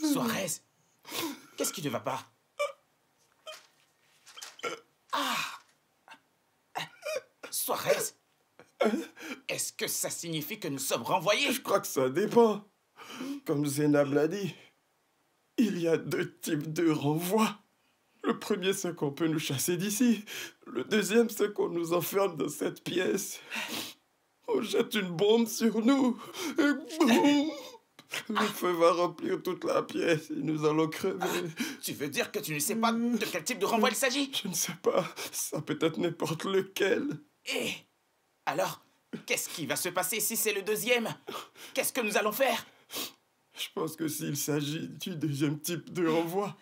Suarez, qu'est-ce qui ne va pas? Ah! Suarez, est-ce que ça signifie que nous sommes renvoyés? Je crois que ça dépend. Comme Zainab l'a dit, il y a deux types de renvois. Le premier, c'est qu'on peut nous chasser d'ici. Le deuxième, c'est qu'on nous enferme dans cette pièce. On jette une bombe sur nous. Et boum! Le feu va remplir toute la pièce et nous allons crever. Tu veux dire que tu ne sais pas de quel type de renvoi il s'agit? Je ne sais pas. Ça peut être n'importe lequel. Et alors, qu'est-ce qui va se passer si c'est le deuxième? Qu'est-ce que nous allons faire? Je pense que s'il s'agit du deuxième type de renvoi,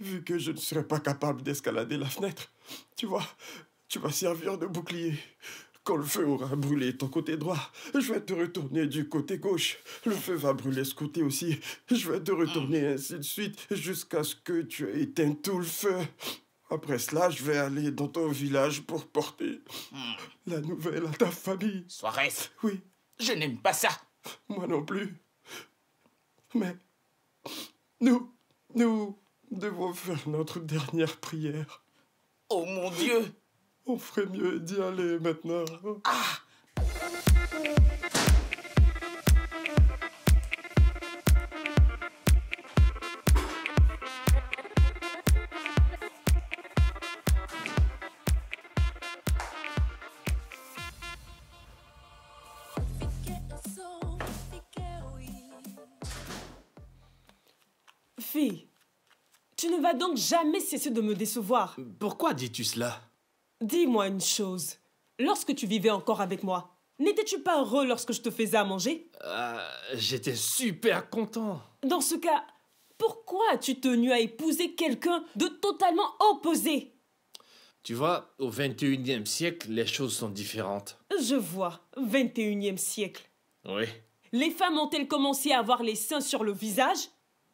vu que je ne serai pas capable d'escalader la fenêtre, tu vas servir de bouclier. Quand le feu aura brûlé ton côté droit, je vais te retourner du côté gauche. Le feu va brûler ce côté aussi. Je vais te retourner ainsi de suite jusqu'à ce que tu aies éteint tout le feu. Après cela, je vais aller dans ton village pour porter la nouvelle à ta famille. Suarez, Oui, je n'aime pas ça. moi non plus. Mais nous devons faire notre dernière prière. Oh mon Dieu! On ferait mieux d'y aller maintenant. Ah! Fille, tu ne vas donc jamais cesser de me décevoir. Pourquoi dis-tu cela? Dis-moi une chose. Lorsque tu vivais encore avec moi, n'étais-tu pas heureux lorsque je te faisais à manger? J'étais super content. Dans ce cas, pourquoi as-tu tenu à épouser quelqu'un de totalement opposé? Tu vois, au 21e siècle, les choses sont différentes. Je vois, 21e siècle. Oui. Les femmes ont-elles commencé à avoir les seins sur le visage?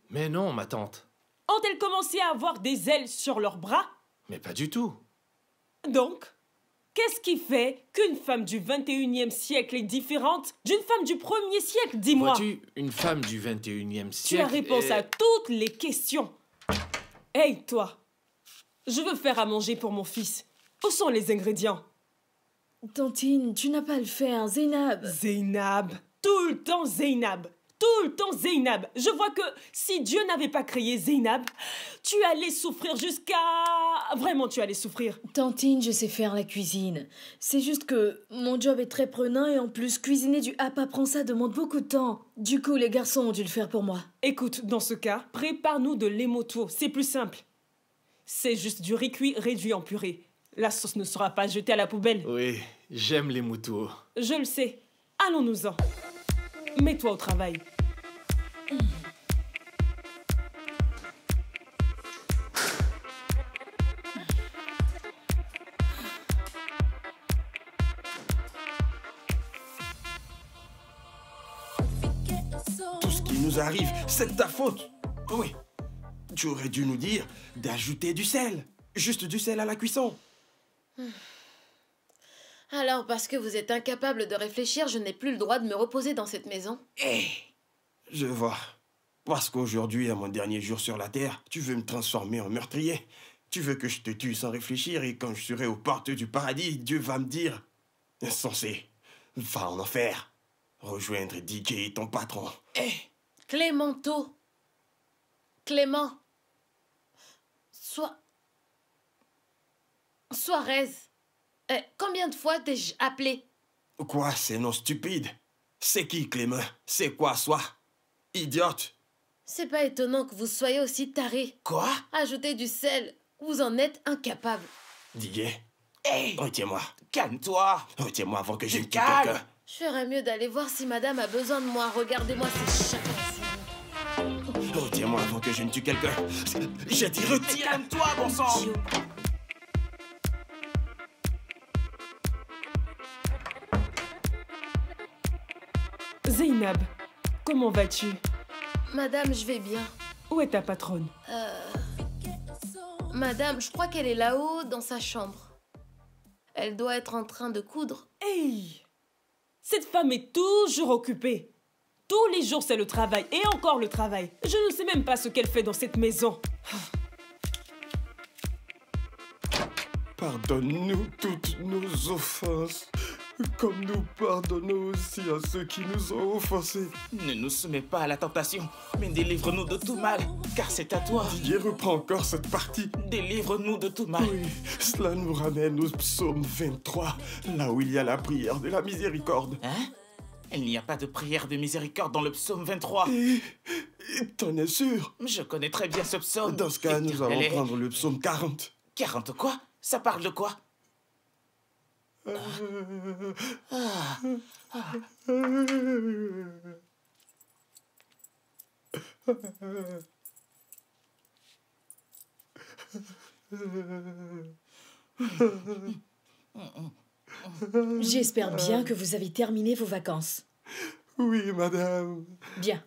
Mais non, ma tante. Ont-elles commencé à avoir des ailes sur leurs bras? Mais pas du tout. Donc, qu'est-ce qui fait qu'une femme du 21e siècle est différente d'une femme du 1er siècle, dis-moi? Vois-tu, une femme du 21e Tu siècle... as réponse à toutes les questions. Hey, toi, je veux faire à manger pour mon fils. Où sont les ingrédients? Tantine, tu n'as pas à le faire, Zainab. Zeynab, tout le temps Zeynab. Tout le temps Zeynab. Je vois que si Dieu n'avait pas créé Zeynab, tu allais souffrir jusqu'à... Vraiment, tu allais souffrir. Tantine, je sais faire la cuisine. C'est juste que mon job est très prenant et en plus, cuisiner du hap-apprend ça demande beaucoup de temps. Du coup, les garçons ont dû le faire pour moi. Écoute, dans ce cas, prépare-nous de l'émoto. C'est plus simple. C'est juste du riz cuit réduit en purée. La sauce ne sera pas jetée à la poubelle. Oui, j'aime les moutons. Je le sais. Allons-nous-en. Mets-toi au travail. Tout ce qui nous arrive, c'est de ta faute. Oui. Tu aurais dû nous dire d'ajouter du sel. Juste du sel à la cuisson. Alors, parce que vous êtes incapable de réfléchir, je n'ai plus le droit de me reposer dans cette maison. Je vois. Parce qu'aujourd'hui, à mon dernier jour sur la Terre, tu veux me transformer en meurtrier. Tu veux que je te tue sans réfléchir et quand je serai aux portes du paradis, Dieu va me dire « Insensé, va en enfer. Rejoindre DJ, ton patron. » Clémento. Clément. Suarez. Combien de fois t'ai-je appelé? Quoi, ces noms stupides? C'est qui, Clément? C'est quoi, soi? Idiote? C'est pas étonnant que vous soyez aussi taré. Quoi? Ajoutez du sel. Vous en êtes incapable. Didier, Hé, retiens-moi. calme-toi. Retiens-moi avant que je ne tue Calme. quelqu'un. Je ferais mieux d'aller voir si madame a besoin de moi. Regardez-moi ces chats. Retiens-moi avant que je ne tue quelqu'un. J'ai dit Mais retiens. calme-toi, bon sang. Zeynab, comment vas-tu? Madame, je vais bien. Où est ta patronne? Madame, je crois qu'elle est là-haut dans sa chambre. Elle doit être en train de coudre. Hey! Cette femme est toujours occupée. Tous les jours, c'est le travail et encore le travail. Je ne sais même pas ce qu'elle fait dans cette maison. Pardonne-nous toutes nos offenses, comme nous pardonnons aussi à ceux qui nous ont offensés. Ne nous soumets pas à la tentation, mais délivre-nous de tout mal, car c'est à toi. Didier reprend encore cette partie. Délivre-nous de tout mal. Oui, cela nous ramène au psaume 23, là où il y a la prière de la miséricorde. Hein? Il n'y a pas de prière de miséricorde dans le psaume 23. Et t'en es sûr? Je connais très bien ce psaume. Dans ce cas, nous allons Allez. prendre le psaume 40. 40 quoi? Ça parle de quoi? J'espère bien que vous avez terminé vos vacances. Oui, madame. Bien.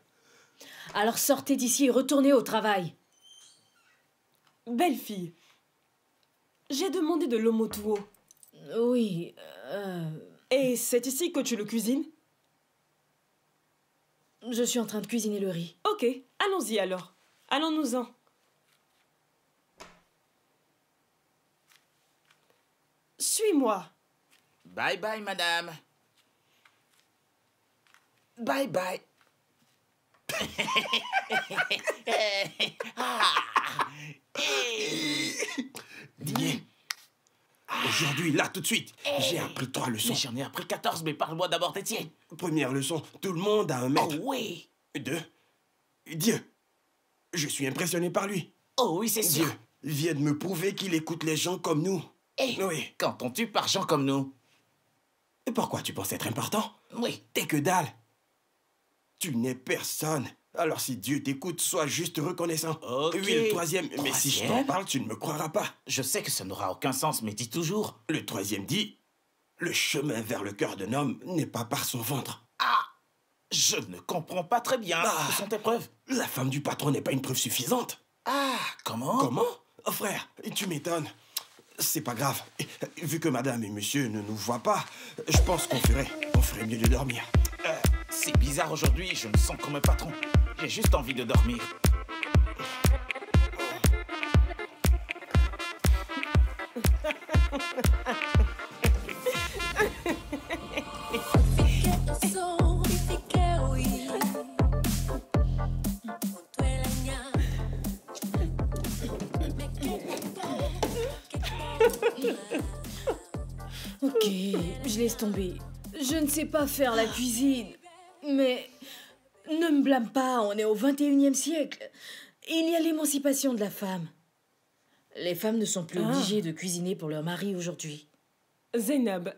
Alors sortez d'ici et retournez au travail. Belle fille, j'ai demandé de l'omotuo. Oui, Et c'est ici que tu le cuisines? je suis en train de cuisiner le riz. Ok, allons-y alors. Allons-nous-en. Suis-moi. Bye bye, madame. Bye bye. Didier, aujourd'hui, là, tout de suite, j'ai appris 3 leçons. Mais j'en ai appris 14, mais parle-moi d'abord des tiennes. Première leçon, tout le monde a un Oh maître. oui. 2, Dieu. Je suis impressionné par lui. Oh oui, c'est sûr. Dieu vient de me prouver qu'il écoute les gens comme nous. Eh, Oui. quand on tue par gens comme nous. Et pourquoi tu penses être important? Oui. T'es que dalle. Tu n'es personne. Alors si Dieu t'écoute, sois juste reconnaissant. Ok. Oui, le troisième. Mais si je t'en Troisième? parle, tu ne me croiras pas. Je sais que ça n'aura aucun sens, mais dis toujours. Le troisième dit, le chemin vers le cœur d'un homme n'est pas par son ventre. Ah, je ne comprends pas très bien. Ah. Ce sont tes preuves. La femme du patron n'est pas une preuve suffisante. Ah, comment? Comment? Oh frère, tu m'étonnes. C'est pas grave. Vu que madame et monsieur ne nous voient pas, je pense qu'on ferait mieux de dormir. C'est bizarre aujourd'hui, je me sens comme un patron. J'ai juste envie de dormir. Ok, je laisse tomber. Je ne sais pas faire la cuisine. Mais ne me blâme pas, on est au 21e siècle. Il y a l'émancipation de la femme. Les femmes ne sont plus obligées de cuisiner pour leur mari aujourd'hui. Zeynab,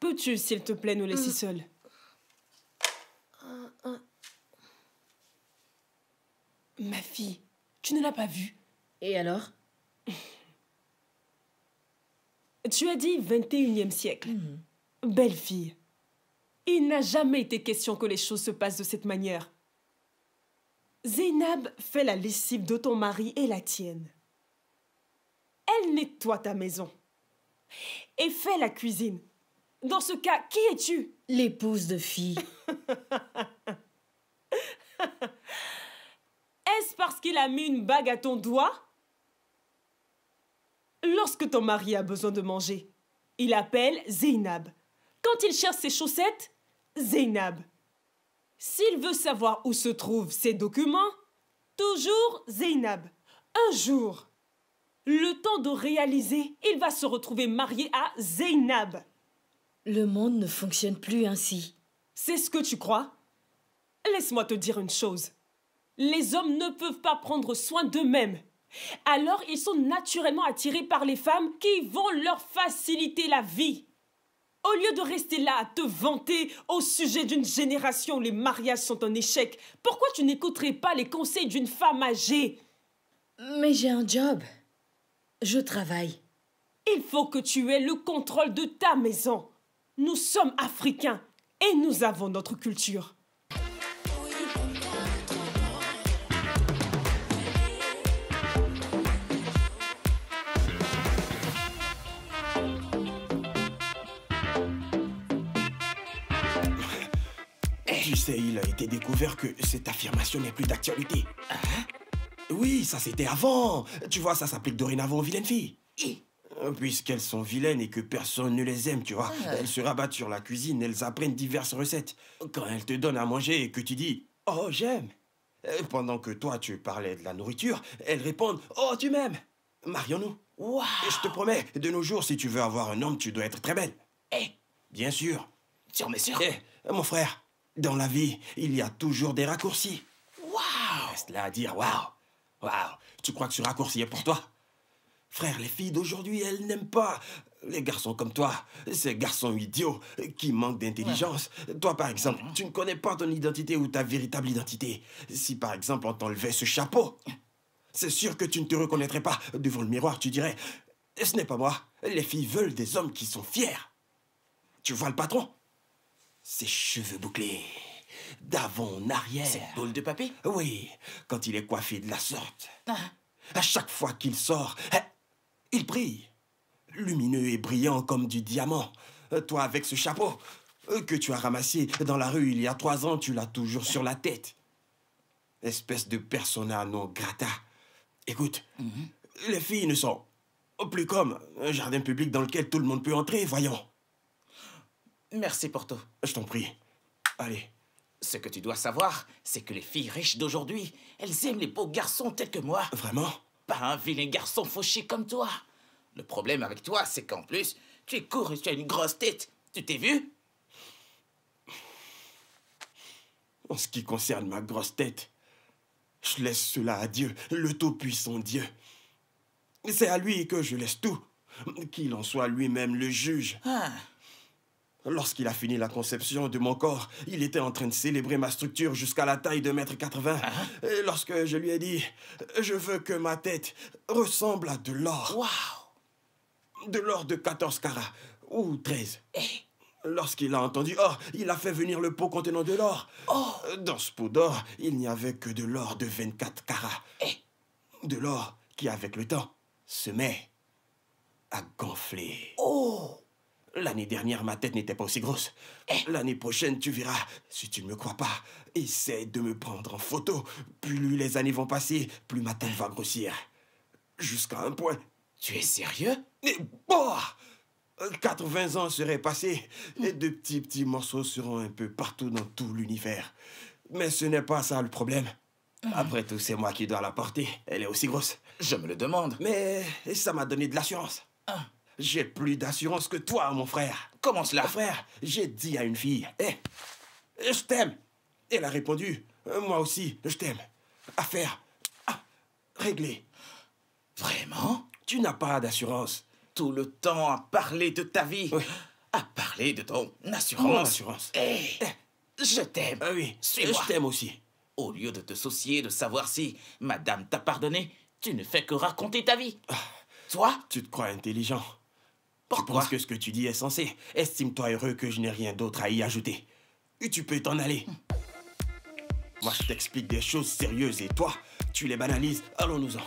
peux-tu, s'il te plaît, nous laisser seuls? Ma fille, tu ne l'as pas vu? Et alors? Tu as dit 21e siècle. Belle fille, il n'a jamais été question que les choses se passent de cette manière. Zeynab fait la lessive de ton mari et la tienne. Elle nettoie ta maison et fait la cuisine. Dans ce cas, qui es-tu? L'épouse de fille. Est-ce parce qu'il a mis une bague à ton doigt? Lorsque ton mari a besoin de manger, il appelle Zeynab. Quand il cherche ses chaussettes, Zeynab. S'il veut savoir où se trouvent ces documents, toujours Zeynab. Un jour, le temps de réaliser, il va se retrouver marié à Zeynab. Le monde ne fonctionne plus ainsi. C'est ce que tu crois? Laisse-moi te dire une chose. Les hommes ne peuvent pas prendre soin d'eux-mêmes. Alors ils sont naturellement attirés par les femmes qui vont leur faciliter la vie. Au lieu de rester là à te vanter au sujet d'une génération où les mariages sont un échec, pourquoi tu n'écouterais pas les conseils d'une femme âgée? Mais j'ai un job. Je travaille. Il faut que tu aies le contrôle de ta maison. Nous sommes africains et nous avons notre culture. Tu sais, il a été découvert que cette affirmation n'est plus d'actualité. Hein? Oui, ça c'était avant. Tu vois, ça s'applique dorénavant aux vilaines filles. Puisqu'elles sont vilaines et que personne ne les aime, tu vois. Elles se rabattent sur la cuisine, elles apprennent diverses recettes. Quand elles te donnent à manger et que tu dis « Oh, j'aime », pendant que toi tu parlais de la nourriture, elles répondent « Oh, tu m'aimes ». Marions-nous. Waouh! Et je te promets, de nos jours, si tu veux avoir un homme, tu dois être très belle. Eh, Bien sûr. sûr mais sûr. Eh, mon frère, dans la vie, il y a toujours des raccourcis. Waouh! Reste là à dire waouh, waouh. Tu crois que ce raccourci est pour toi? Frère, les filles d'aujourd'hui, elles n'aiment pas les garçons comme toi, ces garçons idiots qui manquent d'intelligence. Toi, par exemple, tu ne connais pas ton identité ou ta véritable identité. Si, par exemple, on t'enlevait ce chapeau, c'est sûr que tu ne te reconnaîtrais pas. Devant le miroir, tu dirais « Ce n'est pas moi. Les filles veulent des hommes qui sont fiers. » Tu vois le patron? Ses cheveux bouclés, d'avant en arrière. Cette boule de papier? Oui, quand il est coiffé de la sorte. Ah. À chaque fois qu'il sort, il brille. Lumineux et brillant comme du diamant. Toi, avec ce chapeau que tu as ramassé dans la rue il y a 3 ans, tu l'as toujours sur la tête. Espèce de persona non grata. Écoute, les filles ne sont plus comme un jardin public dans lequel tout le monde peut entrer, voyons. Merci, Porto. Je t'en prie. Allez. Ce que tu dois savoir, c'est que les filles riches d'aujourd'hui, elles aiment les beaux garçons tels que moi. Vraiment? Pas un vilain garçon fauché comme toi. Le problème avec toi, c'est qu'en plus, tu es court et tu as une grosse tête. Tu t'es vu? En ce qui concerne ma grosse tête, je laisse cela à Dieu, le tout-puissant Dieu. C'est à lui que je laisse tout, qu'il en soit lui-même le juge. Ah. Lorsqu'il a fini la conception de mon corps, il était en train de célébrer ma structure jusqu'à la taille de 1,80 m. Et lorsque je lui ai dit « Je veux que ma tête ressemble à de l'or. Waouh! De l'or de 14 carats, ou 13. Lorsqu'il a entendu « Oh, il a fait venir le pot contenant de l'or. Dans ce pot d'or, il n'y avait que de l'or de 24 carats. De l'or qui, avec le temps, se met à gonfler. L'année dernière, ma tête n'était pas aussi grosse. L'année prochaine, tu verras. Si tu ne me crois pas, essaie de me prendre en photo. Plus les années vont passer, plus ma tête va grossir. Jusqu'à un point. Tu es sérieux? Et 80 ans seraient passés et de petits morceaux seront un peu partout dans tout l'univers. Mais ce n'est pas ça le problème. Après tout, c'est moi qui dois la porter. Elle est aussi grosse. Je me le demande. Mais ça m'a donné de l'assurance. J'ai plus d'assurance que toi, mon frère. Comment cela? Frère, j'ai dit à une fille, je t'aime. Elle a répondu, moi aussi, je t'aime. Affaire réglée. Vraiment? Tu n'as pas d'assurance. Tout le temps à parler de ta vie. Oui. À parler de ton assurance. Mon assurance. Je t'aime. Ah oui, Suis-moi. je t'aime aussi. Au lieu de te soucier de savoir si madame t'a pardonné, tu ne fais que raconter ta vie. Toi? Tu te crois intelligent. Pourquoi? Tu penses que ce que tu dis est censé. Estime-toi heureux que je n'ai rien d'autre à y ajouter. Et tu peux t'en aller. Moi, je t'explique des choses sérieuses et toi, tu les banalises. Allons-nous-en.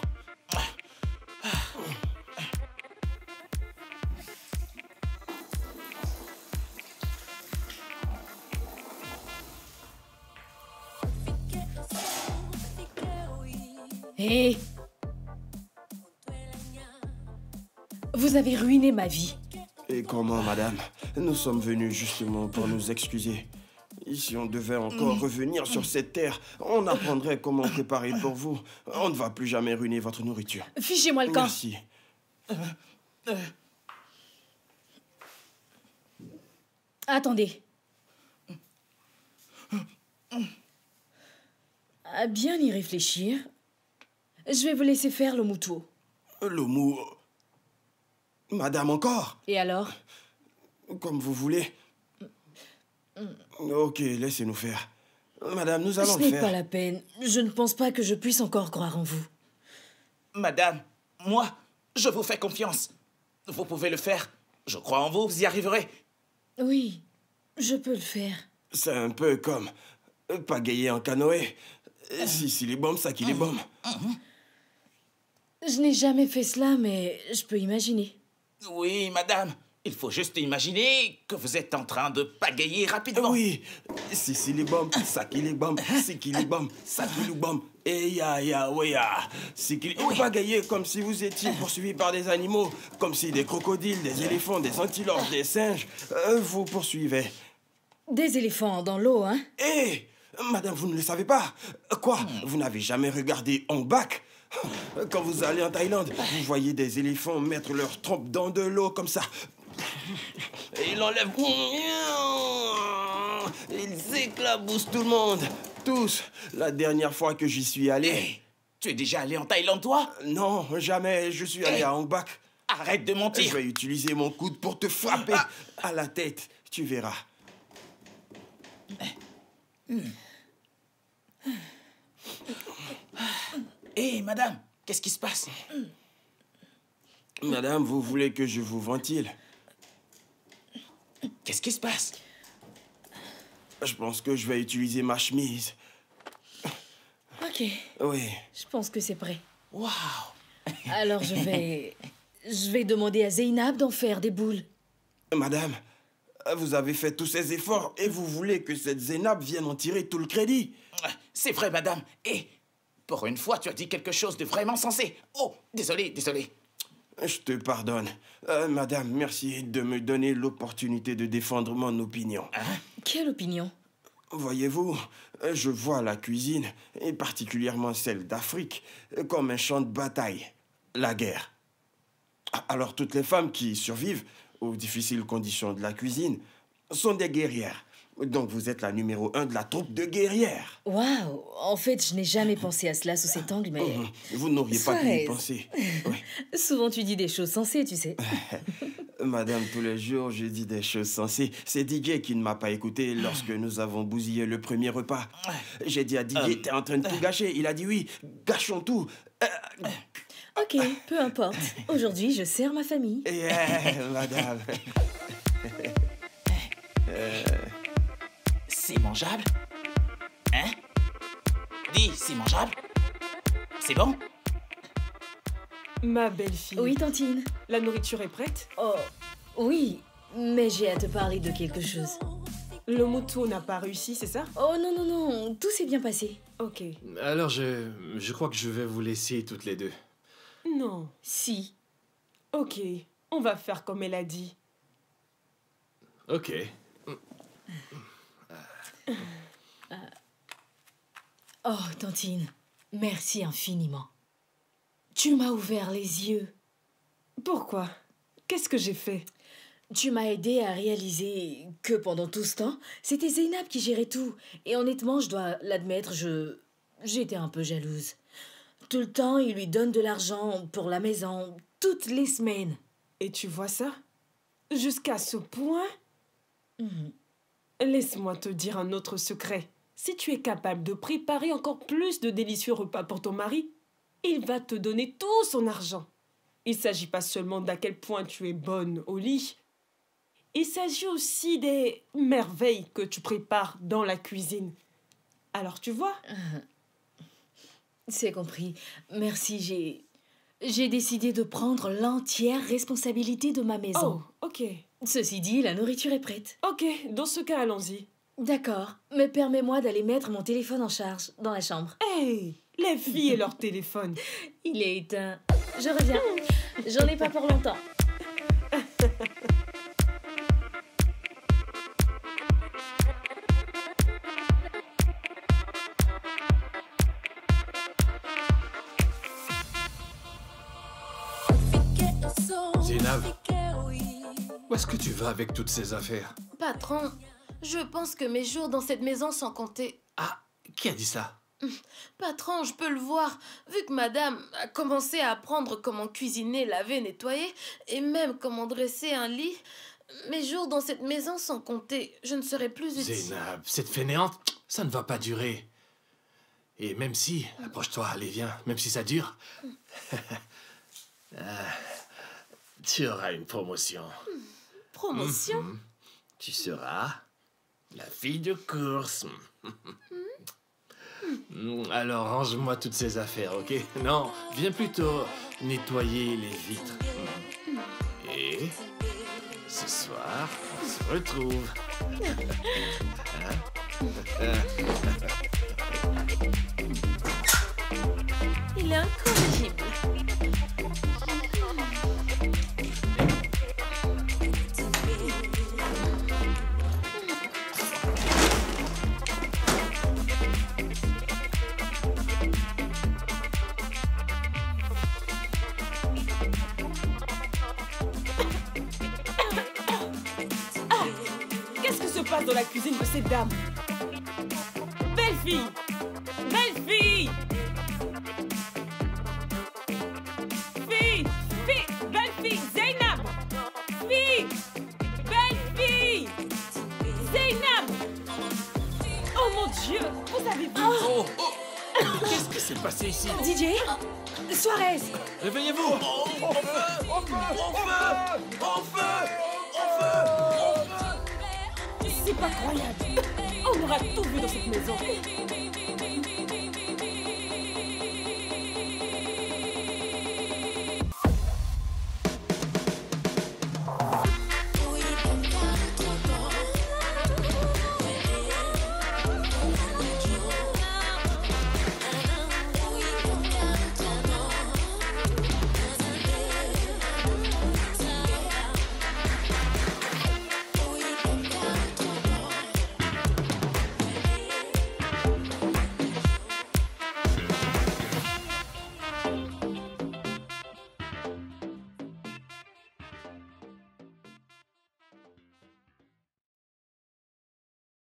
Hé! Vous avez ruiné ma vie. Et comment, madame? Nous sommes venus justement pour nous excuser. Si on devait encore revenir sur cette terre, on apprendrait comment préparer pour vous. On ne va plus jamais ruiner votre nourriture. Fichez-moi le camp. Merci. Attendez. À bien y réfléchir, je vais vous laisser faire le moutou. Le mou... Madame encore? Et alors? Comme vous voulez. Ok, laissez-nous faire. Madame, nous allons Ce le n'est faire. pas la peine. Je ne pense pas que je puisse encore croire en vous. Madame, moi, je vous fais confiance. Vous pouvez le faire. Je crois en vous, vous y arriverez. Oui, je peux le faire. C'est un peu comme pagayer en canoë. Si les bombes, ça qui les bombes. Je n'ai jamais fait cela, mais je peux imaginer. Oui, madame. Il faut juste imaginer que vous êtes en train de pagayer rapidement. Oui, si les bombes, ça qui les bombes, c'est qui les bombes, ça qui les bombes. Et ya, c'est qui les... Pagayer comme si vous étiez poursuivi par des animaux, comme si des crocodiles, des éléphants, des antilopes, des singes vous poursuivaient. Des éléphants dans l'eau, hein? Eh, madame, vous ne le savez pas. Quoi? Vous n'avez jamais regardé Ong Bak? Quand vous allez en Thaïlande, vous voyez des éléphants mettre leur trompe dans de l'eau comme ça. Et ils l'enlèvent. Ils éclaboussent tout le monde. Tous. La dernière fois que j'y suis allé... Hey, tu es déjà allé en Thaïlande, toi? Non, jamais. Je suis allé à Ong Bak. Arrête de mentir. Je vais utiliser mon coude pour te frapper à la tête. Tu verras. Hé, madame, qu'est-ce qui se passe? Madame, vous voulez que je vous ventile? Qu'est-ce qui se passe? Ah. Je pense que je vais utiliser ma chemise. Ok, Oui. je pense que c'est prêt. Waouh! Alors je vais demander à Zeynab d'en faire des boules. Madame, vous avez fait tous ces efforts et vous voulez que cette Zeynab vienne en tirer tout le crédit? C'est vrai, madame. Et pour une fois, tu as dit quelque chose de vraiment sensé. Oh, désolé. Je te pardonne. Madame, merci de me donner l'opportunité de défendre mon opinion. Quelle opinion? Voyez-vous, je vois la cuisine, et particulièrement celle d'Afrique, comme un champ de bataille, la guerre. Alors toutes les femmes qui survivent aux difficiles conditions de la cuisine sont des guerrières. Donc vous êtes la numéro 1 de la troupe de guerrières. Waouh! En fait, je n'ai jamais pensé à cela sous cet angle, mais... Vous n'auriez pas pu y Suarez. penser. Oui. Souvent tu dis des choses sensées, tu sais. Madame, tous les jours, je dis des choses sensées. C'est DJ qui ne m'a pas écouté lorsque nous avons bousillé le premier repas. J'ai dit à DJ, t'es en train de tout gâcher. Il a dit oui, gâchons tout. Ok, peu importe. Aujourd'hui, je sers ma famille. Madame. C'est mangeable? Hein? Dis, c'est mangeable? C'est bon? Ma belle-fille. Oui, Tantine. La nourriture est prête? Oh, oui, mais j'ai à te parler de quelque chose. Le mouton n'a pas réussi, c'est ça? Oh non, tout s'est bien passé. Ok. Alors, je crois que je vais vous laisser toutes les deux. Non. Si. Ok, on va faire comme elle a dit. Ok. Oh, Tantine, merci infiniment. Tu m'as ouvert les yeux. Pourquoi? Qu'est-ce que j'ai fait? Tu m'as aidé à réaliser que pendant tout ce temps, c'était Zeynab qui gérait tout. Et honnêtement, je dois l'admettre, j'étais un peu jalouse. Tout le temps, il lui donne de l'argent pour la maison, toutes les semaines. Et tu vois ça? Jusqu'à ce point? Laisse-moi te dire un autre secret. Si tu es capable de préparer encore plus de délicieux repas pour ton mari, il va te donner tout son argent. Il ne s'agit pas seulement d'à quel point tu es bonne au lit. Il s'agit aussi des merveilles que tu prépares dans la cuisine. Alors tu vois? C'est compris. Merci, j'ai décidé de prendre l'entière responsabilité de ma maison. Oh, ok. Ceci dit, la nourriture est prête. Ok, dans ce cas, allons-y. D'accord, mais permets-moi d'aller mettre mon téléphone en charge dans la chambre. Hey, les filles et leur téléphone. Il est éteint. Je reviens. J'en ai pas pour longtemps. Zainab, où est-ce que tu vas avec toutes ces affaires? Patron, je pense que mes jours dans cette maison sont comptés. Ah, qui a dit ça? Patron, je peux le voir, vu que madame a commencé à apprendre comment cuisiner, laver, nettoyer, et même comment dresser un lit. Mes jours dans cette maison sont comptés. Je ne serai plus utile. Zainab, cette fainéante, ça ne va pas durer. Et même si, approche-toi, allez, viens, même si ça dure, tu auras une promotion. Promotion? Tu seras la fille de course. Alors, range-moi toutes ces affaires, ok? Non, viens plutôt nettoyer les vitres. Et ce soir, on se retrouve. Il est incorrigible. Qu'est-ce qui se passe dans la cuisine de cette dame? Belle fille! Belle fille! Fille! Fille! Belle fille! Zainab! Fille! Belle fille! Zainab! Oh mon Dieu! Vous avez vu? Oh, oh! Qu'est-ce qui s'est passé ici? DJ Suarez. Réveillez-vous! C'est pas croyable! On aura tout vu dans cette maison!